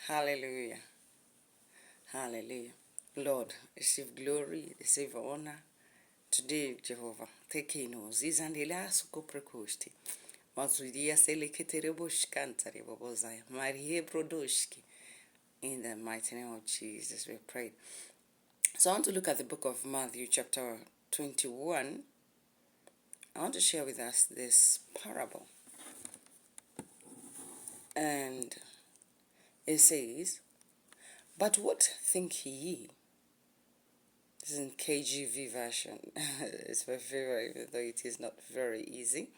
Hallelujah. Hallelujah. Lord, receive glory, receive honor. Today, Jehovah, take in us. Izandela suko prekosti. Masudia seleketerebosh kantarebobozaya. Marie Brodoshki. In the mighty name of Jesus, we pray. So I want to look at the book of Matthew, chapter 21. I want to share with us this parable. And it says, "But what think ye?" This is in KJV version. It's my favorite, even though it is not very easy.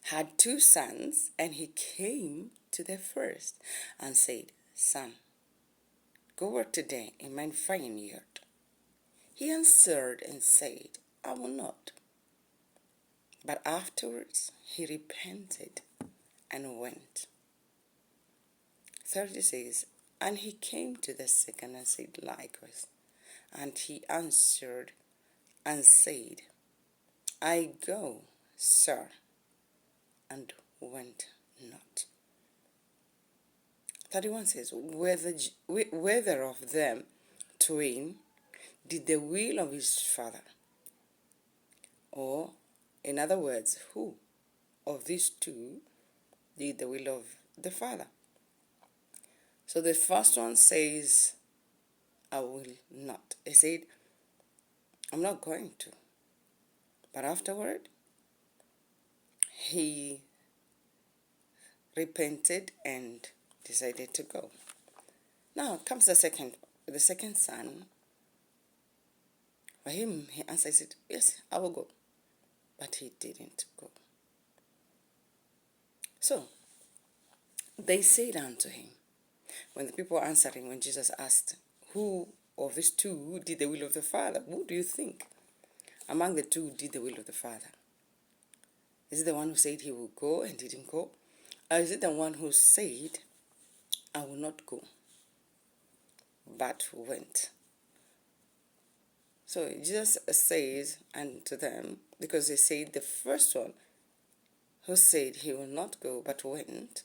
"Had 2 sons, and he came to the first and said, Son, go work today in my vineyard. He answered and said, I will not. But afterwards he repented and went." 30 says, "And he came to the second and said likewise. And he answered and said, I go, sir, and went not." 31 says, "Whether of them twain did the will of his father?" Or, in other words, who of these two did the will of the father? So the first one says, I will not. He said, I'm not going to. But afterward, he repented and decided to go. Now comes the second son. For him, he answered, said, yes, I will go. But he didn't go. So they said unto him, when the people were answering, when Jesus asked, who of these two did the will of the Father? Who do you think among the two did the will of the Father? Is it the one who said he will go and didn't go? Or is it the one who said, I will not go, but went? So Jesus says unto them, because they said the first one who said he will not go, but went.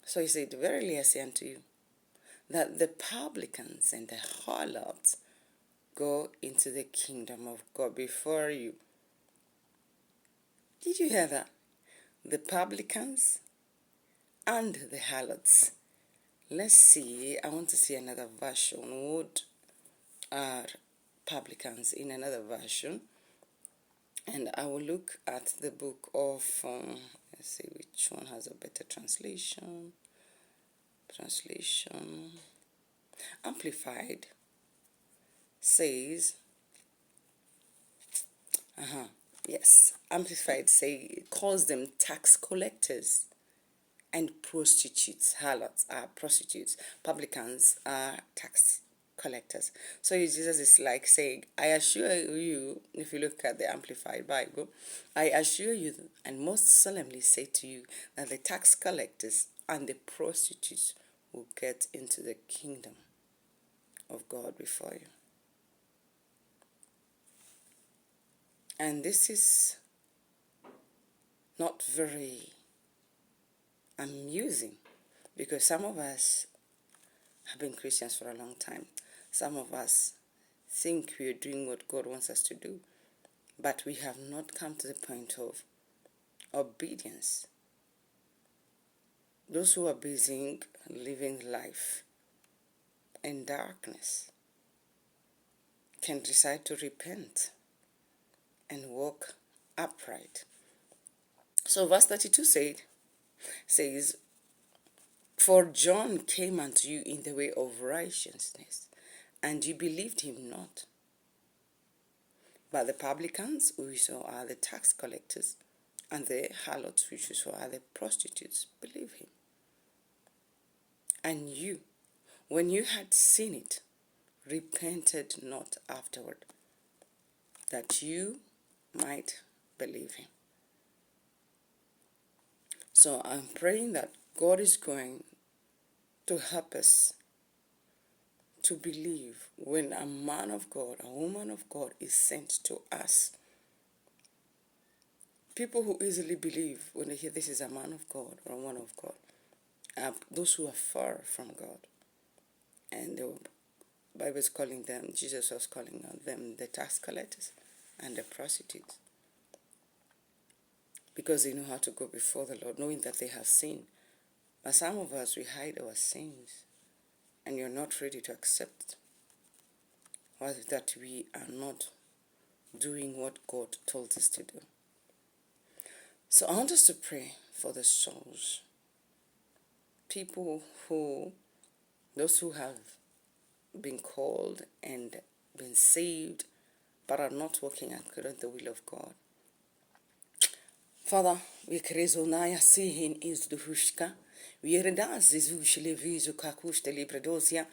So he said, verily I say unto you, that the publicans and the harlots go into the kingdom of God before you. Did you hear that? The publicans and the harlots. Let's see, I want to see another version. What are publicans in another version? And I will look at the book of, let's see which one has a better translation. Amplified says, yes, Amplified calls them tax collectors and prostitutes. Harlots are prostitutes. Publicans are tax collectors. So Jesus is like saying, I assure you, if you look at the Amplified Bible, I assure you and most solemnly say to you that the tax collectors and the prostitutes will get into the kingdom of God before you. And this is not very amusing, because some of us have been Christians for a long time. Some of us think we are doing what God wants us to do, but we have not come to the point of obedience. Those who are busy living life in darkness can decide to repent and walk upright. So verse 32 says, For John came unto you in the way of righteousness, and you believed him not. But the publicans, which are the tax collectors, and the harlots, which are the prostitutes, believe him. And you, when you had seen it, repented not afterward, that you might believe him. So I'm praying that God is going to help us to believe when a man of God, a woman of God is sent to us. People who easily believe when they hear this is a man of God or a woman of God those who are far from God. And the Bible is calling them, Jesus was calling them the tax collectors and the prostitutes. Because they know how to go before the Lord, knowing that they have sinned. But some of us, we hide our sins, and you're not ready to accept that we are not doing what God told us to do. So I want us to pray for the souls. Those who have been called and been saved, but are not walking according to the will of God. Father, we krezonaya sihin is duhushka. We redas is ushlevizu kakushte libredosia.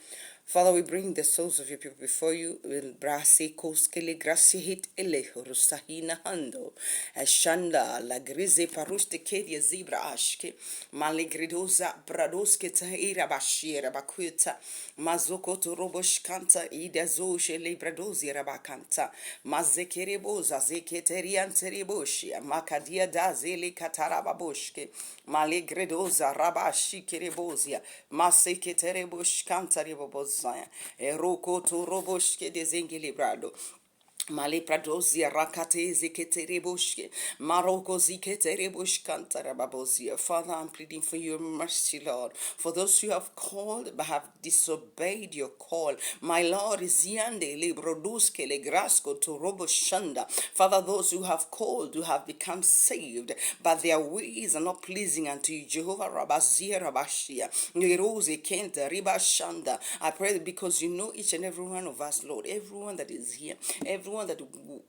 Father, we bring the souls of your people before you. Will brasi koskele grasi hit ele rusahina hando. Ashanda la grize paruste kedia zebra ashke. Maligridoza bradoske taira bashira bakuta. Mazoko to roboshkanta ida zoshe libradozi rabakanta. Mazekereboza zeketerian tereboshia. Makadia da zele katarababoshke. Maligridoza rabashi kerebozia. Maseketereboshkanta reboboz. Eroko to roboshke de zengelibrado. Male pradozia rakate ziketereboshke. Maroko ziketerebush kantarababozia. Father, I'm pleading for your mercy, Lord. For those who have called but have disobeyed your call. My Lord is yande lebroduske legrasko to roboshanda. Father, those who have called, who have become saved, but their ways are not pleasing unto you. Jehovah Rabazia Rabashia. Nirose Kenta Ribashanda. I pray because you know each and every one of us, Lord. Everyone that is here, everyone that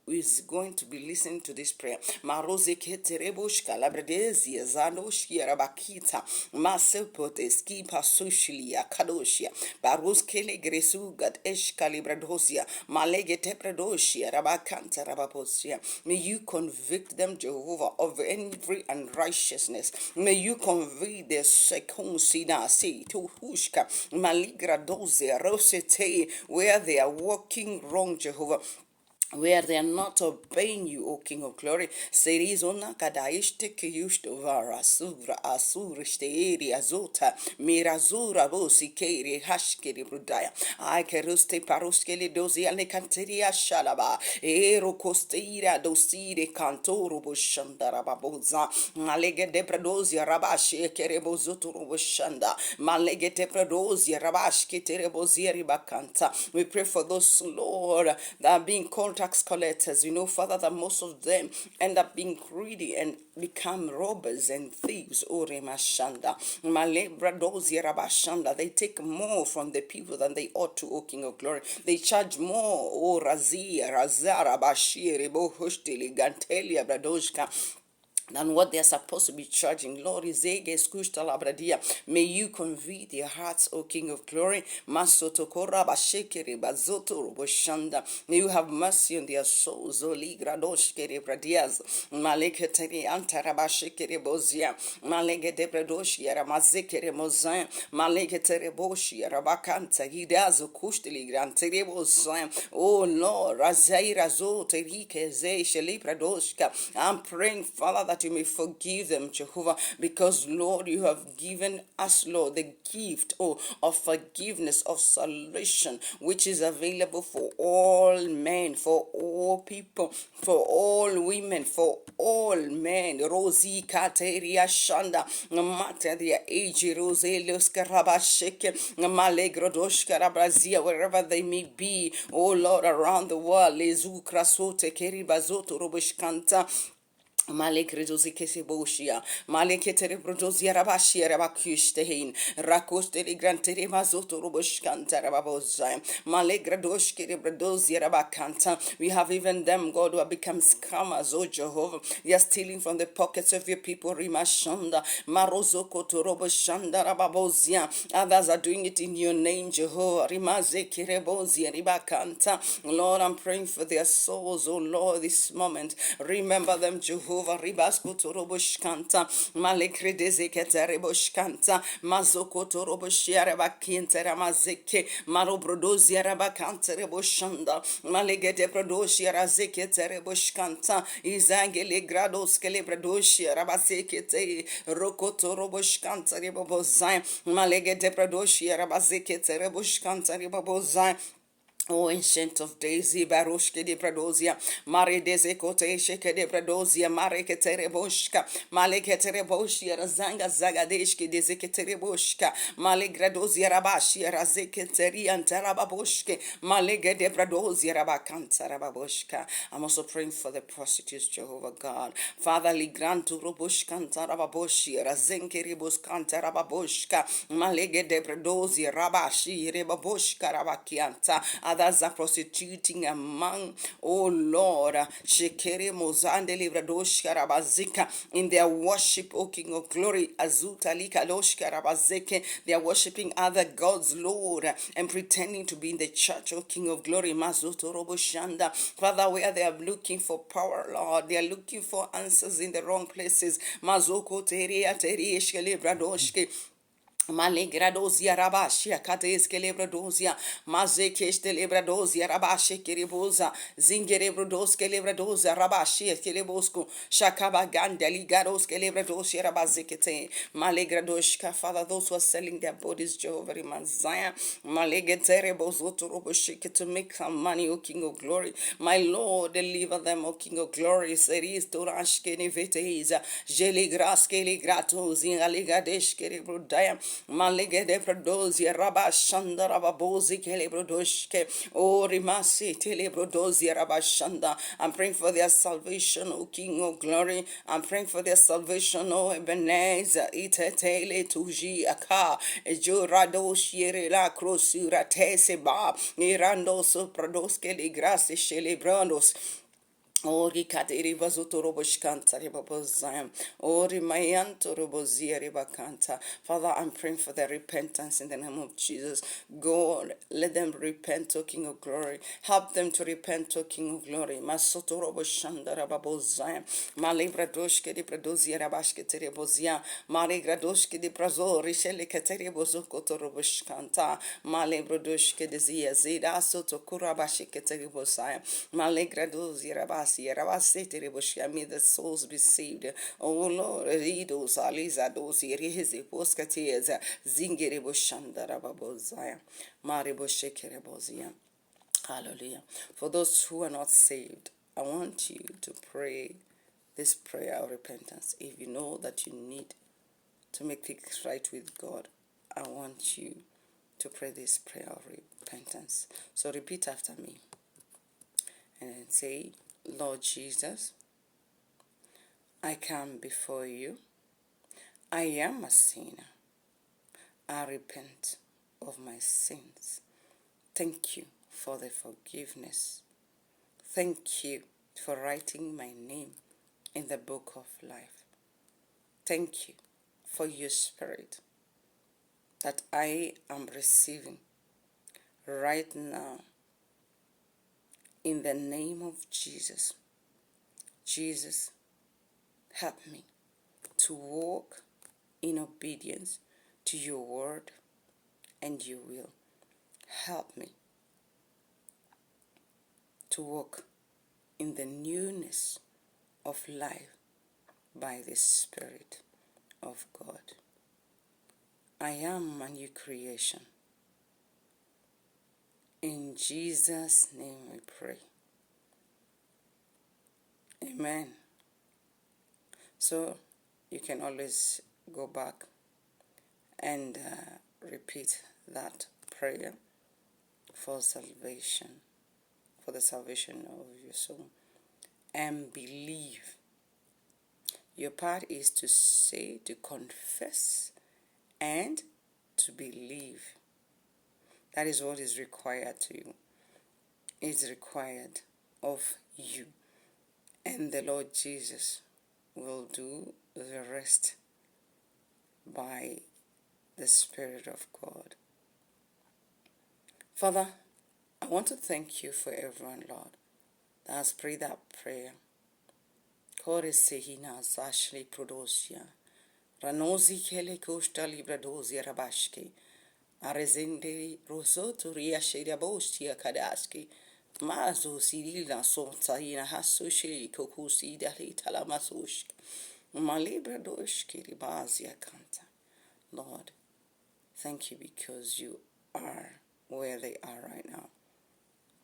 is going to be listening to this prayer. Marose ketereboshka labredezia zanoshia rabakita masepote skipa sushilia kadoshia baruskele gresugat eshkalibradosia malege tepredoshia rabakanta rabaposia. May you convict them, Jehovah, of every unrighteousness. May you convey their sekonsina se to hushka maligra doze rosete where they are walking wrong, Jehovah, where they are not obeying you, O King of Glory. Serizona kadaishte kiyushtovara sura asurishte azota mirazura bosi keri hashkeri brudaya. I keruste paruskele dozi alekanteria shalaba ero costeira dosire cantoro bushandara baboza malege de predozi rabashi kerebozoto bushanda malege de predozi rabash keterebozi ribakanta. We pray for those, Lord, that are being called tax collectors. We know, Father, that most of them end up being greedy and become robbers and thieves. Oremashanda. Malebradozi rabashanda. They take more from the people than they ought to, O King of Glory. They charge more. O Razia, Razara, Bashir, Bohushtili, Gantelia, Bradoshka, than what they're supposed to be charging. Lord, may you convey their hearts, O King of Glory. May you have mercy on their souls. Oh Lord, I'm praying, Father, that you may forgive them, Jehovah, because, Lord, you have given us, Lord, the gift, of forgiveness, of salvation, which is available for all men, for all people, for all women, for all men. Rosi Kateria Shanda, no matter their age, Roselius Karabasheke, Malegro Karabrazia, wherever they may be, oh Lord, around the world, Lezu Krasote, Keribazoto, Robushkanta. Malekredosi keseboshia, Maleketere Brodozia Rabashia Rabakustehin, Rakosteri Grantere Mazoto Roboshkanta Rababoza, Malegradoshke Brodozia Rabakanta. We have even them, God, who have become scammers, oh Jehovah. They are stealing from the pockets of your people, Rimashanda, Marozoko to Roboshanda Rababozia. Others are doing it in your name, Jehovah. Rimaze Kirebozia Ribakanta. Lord, I'm praying for their souls, oh Lord, this moment. Remember them, Jehovah. Jehovah, Ribaskotorobushkanta, Malekredezeketaribushkanta, Mazokotorobushierebakinteramazeke, Marobrodoziarabakanterebushanda, Malegede Brodoshiarazeketerebushkanta, Izangele Gradoskele Brodoshiarabazekete, Rokotorobushkanta Ribobozai, Malegede Brodoshiarabazeketerebushkanta Ribobozai. O ancient of days, Barushke de Bradosia, Mare Desecote, Sheke de Bradosia, Mare Ketereboshka, Male Ketereboshia, Zanga Zagadeshke, Deseketereboshka, Male Gradosia Rabashi, Razeketeri and Tarababoshke, Male de Bradosia Rabakanta Rababoshka. I'm also praying for the prostitutes, Jehovah God. Father, Ligrantu Robushkanta Rababoshi, Razenkeribus Kanta Rababoshka, Male de Bradosia Rabashi, Rebaboshka Rabakianta. Others are prostituting among, oh Lord, Shekere Mozande Livradoshka Rabazika in their worship, O King of Glory, Azuta Likadoshka Rabazeke. They are worshiping other gods, Lord, and pretending to be in the church, O King of Glory, Mazuto Roboshanda. Father, where they are looking for power, Lord, they are looking for answers in the wrong places. Mazoko Teria Terieshke Livradoshke. Malegradosia rabashia kades kelebradozia mazekesh telebradozia rabashe kereboza zingerebrodos kelebradozia rabashia kelebosco shakabaganda ligados kelebradozia rabazekete malegradoshka. Father, those who are selling their bodies, Jehovah Mazaya malegeterebozoto to make some money, O King of Glory, my Lord, deliver them, O King of Glory. Seris torashke neveteza jeligraske ligratos in aligadesh kerebrodaya Malegede Prodosia Rabashanda Rababozi Kelebrodoshke O Rimasi Telebrodosia Rabashanda. I'm praying for their salvation, O King of Glory. I'm praying for their salvation, O Ebenezer Itetele Tuji Aka Juradoshi La Crosura Teseba Irando Sopradoske de Grace Celebrandos. Ori kadiri vazuto roboshkanta ribabozayam. Ori mayanto robozia ribakanta. Father, I'm praying for their repentance in the name of Jesus. God, let them repent, O King of Glory. Help them to repent, O King of Glory. Masoto roboshanda rababozayam. Malibra doshke di pradozia rabashke terebozia. Maligra doshke di prazo rishele katere bozokoto roboshkanta. Malibra doshke di zia zida soto kurabashi keterebozayam. Maligra dozia rabas. May the souls be saved. Oh Lord, Ridos, Aliza, Dosi, Rizi, Poskatieza, Zingiri Bushanda Rababozaya, Maribo Shekerebozia. Hallelujah. For those who are not saved, I want you to pray this prayer of repentance. If you know that you need to make things right with God, I want you to pray this prayer of repentance. So repeat after me and then say, Lord Jesus, I come before you. I am a sinner. I repent of my sins. Thank you for the forgiveness. Thank you for writing my name in the book of life. Thank you for your spirit that I am receiving right now in the name of Jesus. Jesus, help me to walk in obedience to your word and your will. Help me to walk in the newness of life by the Spirit of God. I am a new creation. In Jesus' name we pray. Amen. So you can always go back and repeat that prayer for salvation, for the salvation of your soul, and believe. Your part is to say, to confess, and to believe. That is what is required to you. It's required of you. And the Lord Jesus will do the rest by the Spirit of God. Father, I want to thank you for everyone, Lord, that has prayed that prayer, Koresehina Zashli Prodosia. Ranozi Kele Costa Libradosia Rabashki. Arezende Rosoto Riasheda Bostia Kadaski. Mazo Sidila Sontaina Hasushi Kokusi Dali Talamasushk. Malibra Doshki Ribazia Kanta. Lord, thank you because you are where they are right now.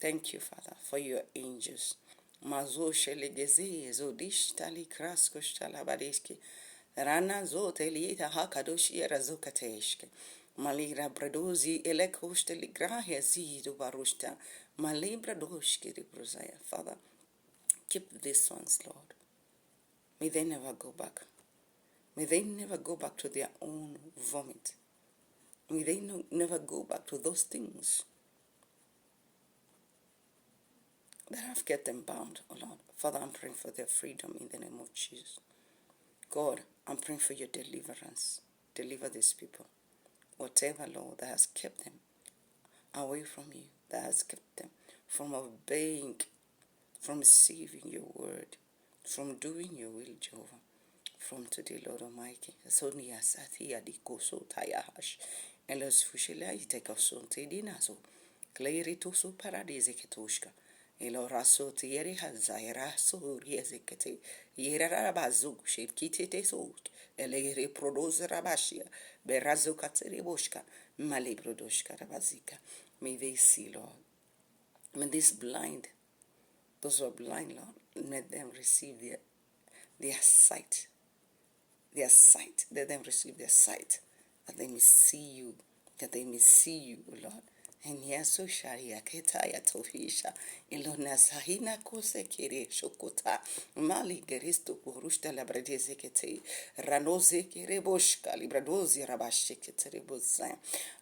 Thank you, Father, for your angels. Mazo shelegeze zodish tali krasko shtalabadeski. Rana zo telita hakadoshi razokateshke. Malira bradozi elekoste ligrahia zido barushta. Malibra doshki ribrozaya. Father, keep these ones, Lord. May they never go back. May they never go back to their own vomit. May they never go back to those things that have kept them bound, oh Lord. Father, I'm praying for their freedom in the name of Jesus. God, I'm praying for your deliverance. Deliver these people. Whatever, Lord, that has kept them away from you, that has kept them from obeying, from receiving your word, from doing your will, Jehovah. From today, Lord Almighty, Sonia Satia di Koso Tayahash, and los Fushilai take us on Tedinazo, Clarito so paradise Ketushka, Eloraso Tieri Hazaira so Riezekete, Yerarabazu, Shekite Tesot, Elegre Prodos Rabashia, Berazo Katereboshka, Malibrodoshka Rabazika. May they see, Lord. May this blind, those who are blind, Lord, let them receive their sight. Their sight, let them receive their sight, that they may see you, Lord. And yaso sharia ketaya tohisha ilona sahina kose kere shokota mali geristo porushta labradeze kete ranoze kere boshka libradozi rabasheke tereboza.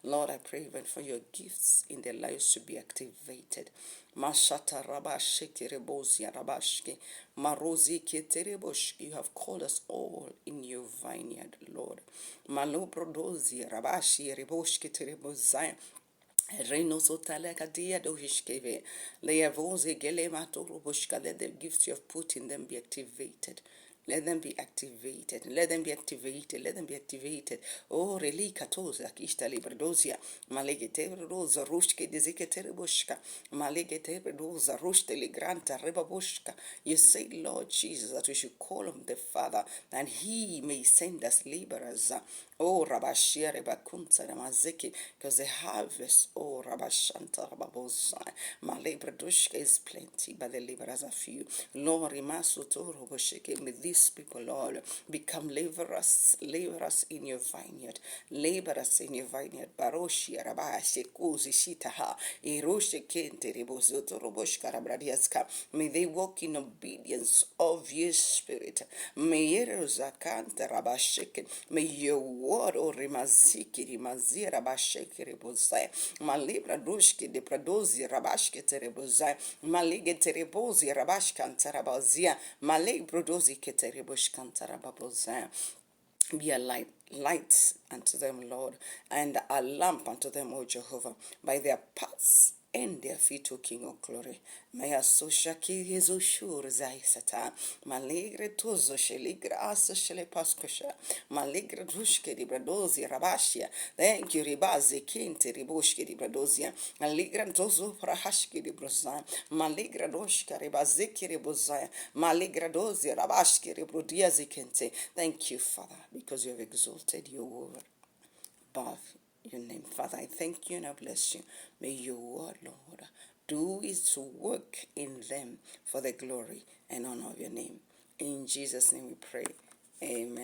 Lord, I pray even for your gifts in their lives to be activated. Mashata rabasheke rebozia rabashke marozi ketereboshke. You have called us all in your vineyard, Lord. Malobrodozi rabashi reboshke tereboza. Reino sotaleka dia dohishkeve. Leavoze gelemato roboshka. Let the gifts you have put in them be activated. Let them be activated. Let them be activated. Let them be activated. Oh, relika toza kishta libradosia. Malegete rosa rushke dezikete reboshka. Malegete rosa rushte ligranta rebaboshka. You say, Lord Jesus, that we should call on the Father, and He may send us laborers. Oh, Rabashia Rebakunta Ramazeki, because the harvest, oh, Rabashanta Rababosa, Malebradushka is plenty, but the laborers are few. Lord, Rimasuto Robosheke, may these people, Lord, become laborers in your vineyard, laborers in your vineyard. Baroshia Rabashe Kuzi Shitaha, Eroshe Kente Rebozoto Roboshka Rabradiaska. May they walk in obedience of your spirit. May Yerozakanta Rabasheke, may your word, O Rimaziki, Rimazira Basheke Rebozai, Malibra Dushki, de Pradozi, Rabashke Terebozai, Malige Terebozi, Rabashkantarabazia, Maleg Brodozi Ketereboshkantarababozai. Be a light unto them, Lord, and a lamp unto them, O Jehovah, by their paths and their feet, O King of glory. Maya soshaki yezo shur zaisata. Maligre tozo sheligra aso shele paskosha. Maligre rushke di bradozi rabashia. Thank you, ribazi kinte riboshke di bradozia. Maligra tozo prahashki di brozan. Maligra doshka ribaziki ribozaya. Maligra dozi rabashki ribrodia zikente. Thank you, Father, because you have exalted your word above your name. Father, I thank you and I bless you. May your word, Lord, do its work in them for the glory and honor of your name. In Jesus' name we pray. Amen.